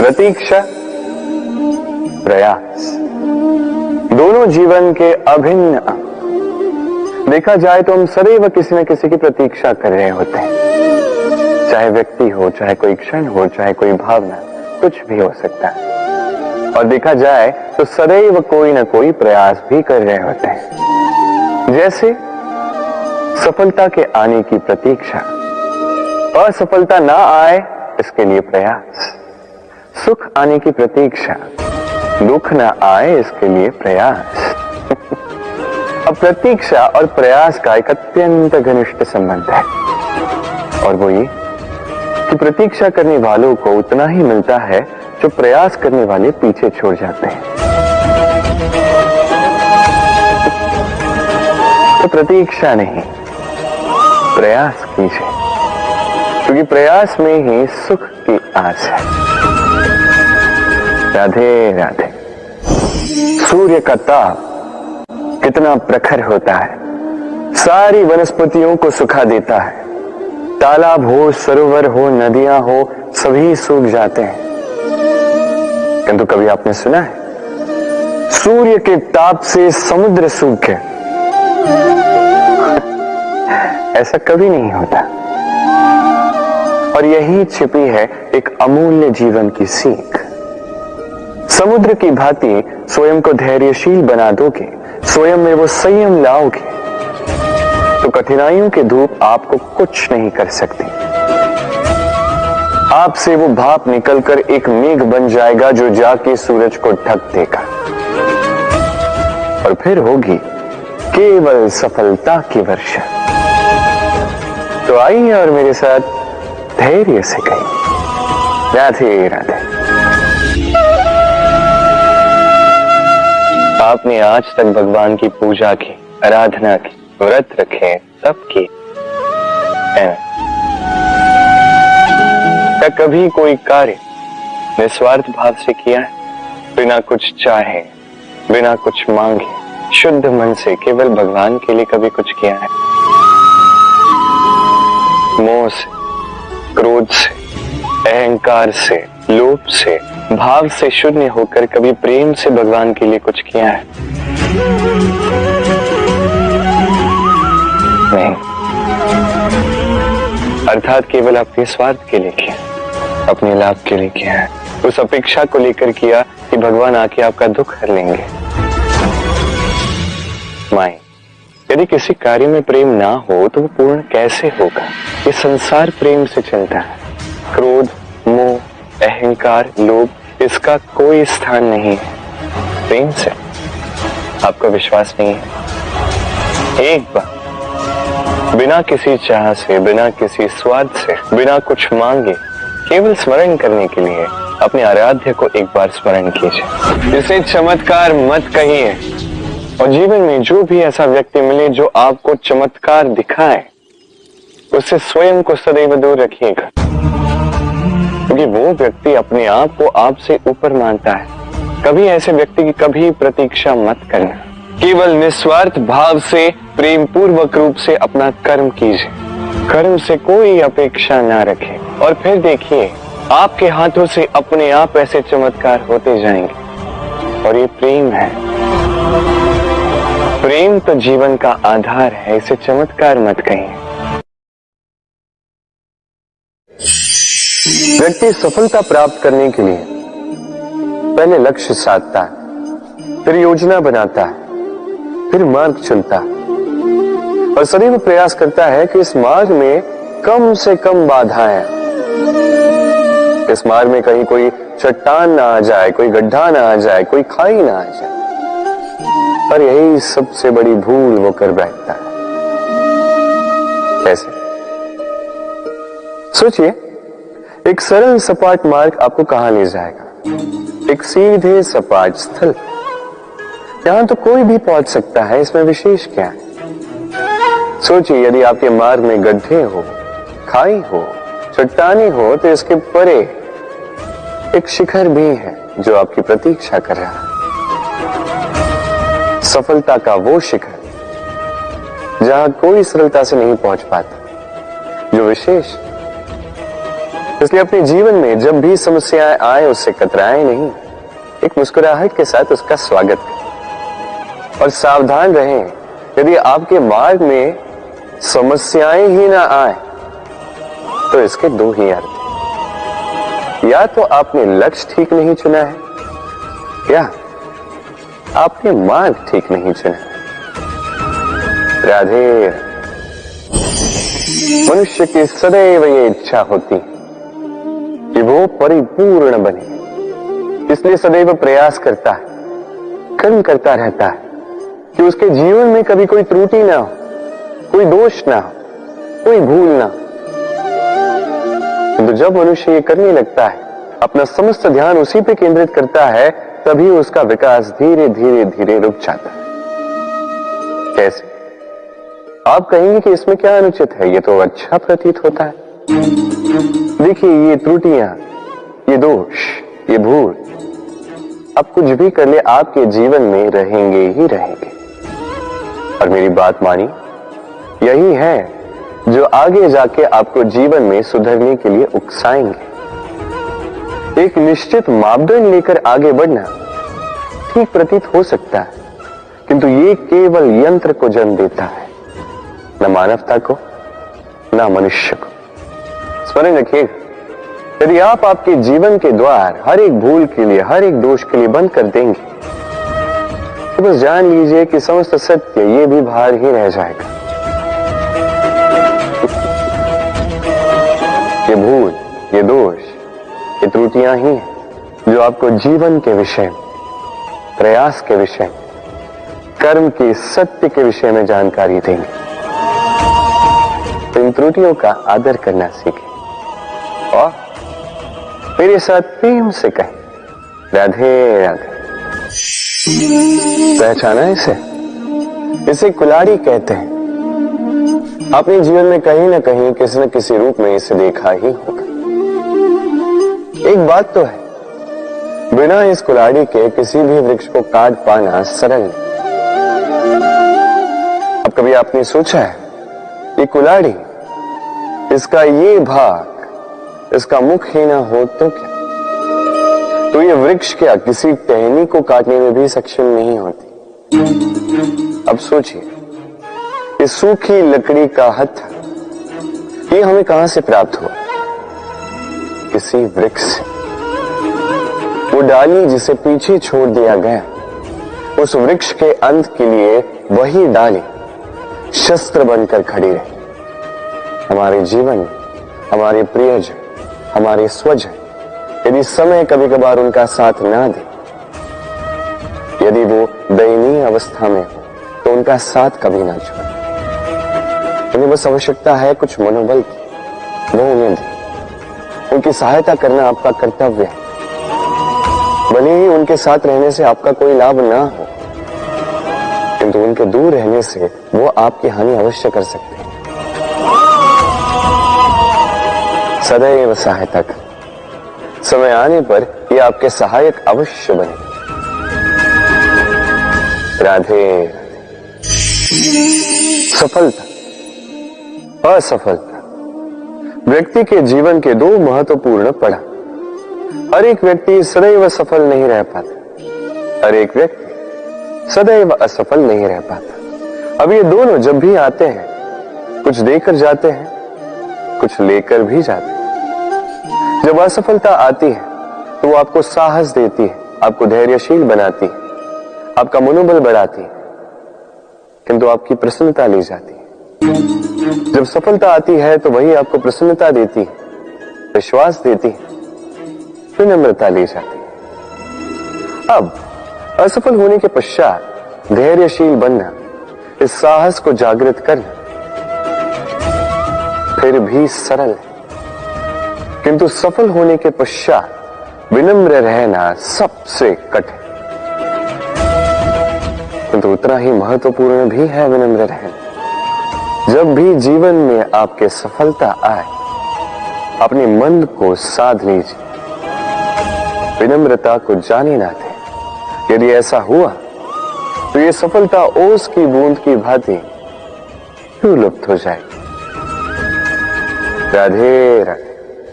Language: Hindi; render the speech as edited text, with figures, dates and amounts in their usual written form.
प्रतीक्षा, प्रयास, दोनों जीवन के अभिन्न अंग। देखा जाए तो हम सदैव किसी न किसी की प्रतीक्षा कर रहे होते हैं, चाहे व्यक्ति हो, चाहे कोई क्षण हो, चाहे कोई भावना, कुछ भी हो सकता है। और देखा जाए तो सदैव कोई न कोई प्रयास भी कर रहे होते हैं, जैसे सफलता के आने की प्रतीक्षा, असफलता ना आए इसके लिए प्रयास, सुख आने की प्रतीक्षा, दुख ना आए इसके लिए प्रयास। अब प्रतीक्षा और प्रयास का एक अत्यंत घनिष्ठ संबंध है, और वो ये कि प्रतीक्षा करने वालों को उतना ही मिलता है जो प्रयास करने वाले पीछे छोड़ जाते हैं। तो प्रतीक्षा नहीं, प्रयास कीजिए, क्योंकि प्रयास में ही सुख की आस है। राधे राधे। सूर्य का ताप कितना प्रखर होता है, सारी वनस्पतियों को सुखा देता है। तालाब हो, सरोवर हो, नदियां हो, सभी सूख जाते हैं। किंतु कभी आपने सुना है सूर्य के ताप से समुद्र सूख गया? ऐसा कभी नहीं होता। और यही छिपी है एक अमूल्य जीवन की सीख। समुद्र की भांति स्वयं को धैर्यशील बना दोगे, स्वयं में वो संयम लाओगे, तो कठिनाइयों की धूप आपको कुछ नहीं कर सकती। आपसे वो भाप निकलकर एक मेघ बन जाएगा जो जाके सूरज को ढक देगा, और फिर होगी केवल सफलता की वर्षा। तो आइए और मेरे साथ धैर्य से कहिए राधे राधे। आपने आज तक भगवान की पूजा की, आराधना की, व्रत रखे, सब किए, क्या कभी कोई कार्य निस्वार्थ भाव से किया है? बिना कुछ चाहे, बिना कुछ मांगे, शुद्ध मन से केवल भगवान के लिए कभी कुछ किया है? मोह से, क्रोध से, अहंकार से, लोभ से, भाव से शून्य होकर कभी प्रेम से भगवान के लिए कुछ किया है? नहीं। अर्थात केवल अपने स्वार्थ के लिए किया, अपने लाभ के लिए किया है, उस अपेक्षा को लेकर किया कि भगवान आके आपका दुख हर लेंगे। माई, यदि किसी कार्य में प्रेम ना हो तो वो पूर्ण कैसे होगा? ये संसार प्रेम से चलता है। क्रोध, मोह, अहंकार, लोभ, इसका कोई स्थान नहीं है प्रेम से। आपको विश्वास नहीं है? एक बार बिना किसी चाह से, बिना किसी स्वार्थ से, बिना कुछ मांगे, केवल स्मरण करने के लिए अपने आराध्य को एक बार स्मरण कीजिए। इसे चमत्कार मत कहिए, और जीवन में जो भी ऐसा व्यक्ति मिले जो आपको चमत्कार दिखाए, उससे स्वयं को सदैव दूर रखिएगा, क्योंकि वो व्यक्ति अपने आप को आपसे ऊपर मानता है। कभी ऐसे व्यक्ति की कभी प्रतीक्षा मत करना। केवल निस्वार्थ भाव से, प्रेम पूर्वक रूप से अपना कर्म कीजिए, कर्म से कोई अपेक्षा ना रखें, और फिर देखिए आपके हाथों से अपने आप ऐसे चमत्कार होते जाएंगे। और ये प्रेम है। प्रेम तो जीवन का आधार है, इसे चमत्कार मत कहिए। व्यक्ति सफलता प्राप्त करने के लिए पहले लक्ष्य साधता है, फिर योजना बनाता है, फिर मार्ग चुनता है, और सदैव प्रयास करता है कि इस मार्ग में कम से कम बाधाएं, इस मार्ग में कहीं कोई चट्टान ना आ जाए, कोई गड्ढा ना आ जाए, कोई खाई ना आ जाए। पर यही सबसे बड़ी भूल वो कर बैठता है। कैसे? सोचिए, एक सरल सपाट मार्ग आपको कहां ले जाएगा? एक सीधे सपाट स्थल। यहां तो कोई भी पहुंच सकता है, इसमें विशेष क्या है? सोचिए, यदि आपके मार्ग में गड्ढे हो, खाई हो, चट्टाने हो, तो इसके परे एक शिखर भी है जो आपकी प्रतीक्षा कर रहा है। सफलता का वो शिखर जहां कोई सरलता से नहीं पहुंच पाता, जो विशेष, इसलिए अपने जीवन में जब भी समस्याएं आए उससे कतराएं नहीं, एक मुस्कुराहट के साथ उसका स्वागत करें। और सावधान रहें, यदि आपके मार्ग में समस्याएं ही ना आए तो इसके दो ही अर्थ हैं। या तो आपने लक्ष्य ठीक नहीं चुना है, या आपने मार्ग ठीक नहीं चुना है। राधे। मनुष्य की सदैव ये इच्छा होती है कि वो परिपूर्ण बने, इसलिए सदैव प्रयास करता है, कर्म करता रहता है कि उसके जीवन में कभी कोई त्रुटि ना हो, कोई दोष ना हो, कोई भूल ना हो। किंतु जब मनुष्य ये करने लगता है, अपना समस्त ध्यान उसी पे केंद्रित करता है, तभी उसका विकास धीरे धीरे धीरे रुक जाता है। कैसे? आप कहेंगे कि इसमें क्या अनुचित है, ये तो अच्छा प्रतीत होता है। देखिए, ये त्रुटियां, ये दोष, ये भूल, अब कुछ भी कर ले आपके जीवन में रहेंगे ही रहेंगे। और मेरी बात मानी, यही है जो आगे जाके आपको जीवन में सुधरने के लिए उकसाएंगे। एक निश्चित मापदंड लेकर आगे बढ़ना ठीक प्रतीत हो सकता है, किंतु ये केवल यंत्र को जन्म देता है, न मानवता को, न मनुष्य को। स्मरण रखिएगा, यदि आप आपके जीवन के द्वार हर एक भूल के लिए, हर एक दोष के लिए बंद कर देंगे, तो बस जान लीजिए कि समस्त सत्य ये भी बाहर ही रह जाएगा। ये भूल, ये दोष, ये त्रुटियां ही हैं जो आपको जीवन के विषय, प्रयास के विषय, कर्म के सत्य के विषय में जानकारी देंगे। तो इन त्रुटियों का आदर करना सीखें और मेरे साथ प्रेम से कहें, राधे राधे। पहचाना इसे कुल्हाड़ी कहते हैं। अपने जीवन में कहीं ना कहीं किसी न किसी रूप में इसे देखा ही होगा। एक बात तो है, बिना इस कुल्हाड़ी के किसी भी वृक्ष को काट पाना सरल नहीं। अब कभी आपने सोचा है, ये कुल्हाड़ी, इसका ये भाग, इसका मुख ही ना हो तो क्या? तो ये वृक्ष क्या किसी टहनी को काटने में भी सक्षम नहीं होती? अब सोचिए, इस सूखी लकड़ी का हत्था ये हमें कहां से प्राप्त हुआ? किसी वृक्ष से। वो डाली जिसे पीछे छोड़ दिया गया, उस वृक्ष के अंत के लिए वही डाली शस्त्र बनकर खड़ी रही। हमारे जीवन, हमारे प्रियजन, हमारे स्वजन, यदि समय कभी कभार उनका साथ ना दे, यदि वो दयनीय अवस्था में हो, तो उनका साथ कभी ना छोड़े। उन्हें बस आवश्यकता है कुछ मनोबल की, वो उन्हें दे। उनकी सहायता करना आपका कर्तव्य है, भले ही उनके साथ रहने से आपका कोई लाभ ना हो, किंतु उनके दूर रहने से वो आपकी हानि अवश्य कर सकते हैं। सदैव सहायता कर, समय आने पर ये आपके सहायक अवश्य बने। राधे। सफलता, असफलता व्यक्ति के जीवन के दो महत्वपूर्ण पड़ाव। हर एक व्यक्ति सदैव सफल नहीं रह पाता, हर एक व्यक्ति सदैव असफल नहीं रह पाता। अब ये दोनों जब भी आते हैं, कुछ देकर जाते हैं, कुछ लेकर भी जाते हैं। जब असफलता आती है तो वो आपको साहस देती है, आपको धैर्यशील बनाती है, आपका मनोबल बढ़ाती है, किंतु आपकी प्रसन्नता ली जाती है। जब सफलता आती है तो वही आपको प्रसन्नता देती है, विश्वास देती है, विनम्रता ली जाती है। अब असफल होने के पश्चात धैर्यशील बनना, इस साहस को जागृत करना फिर भी सरल है, किंतु सफल होने के पश्चात विनम्र रहना सबसे कठिन, किंतु उतना ही महत्वपूर्ण भी है विनम्र रहना। जब भी जीवन में आपके सफलता आए, अपने मन को साध लीजिए, विनम्रता को जाने ना दें। यदि ऐसा हुआ तो ये सफलता ओस की बूंद की भांति क्यों लुप्त हो जाएगी। राधे राधे।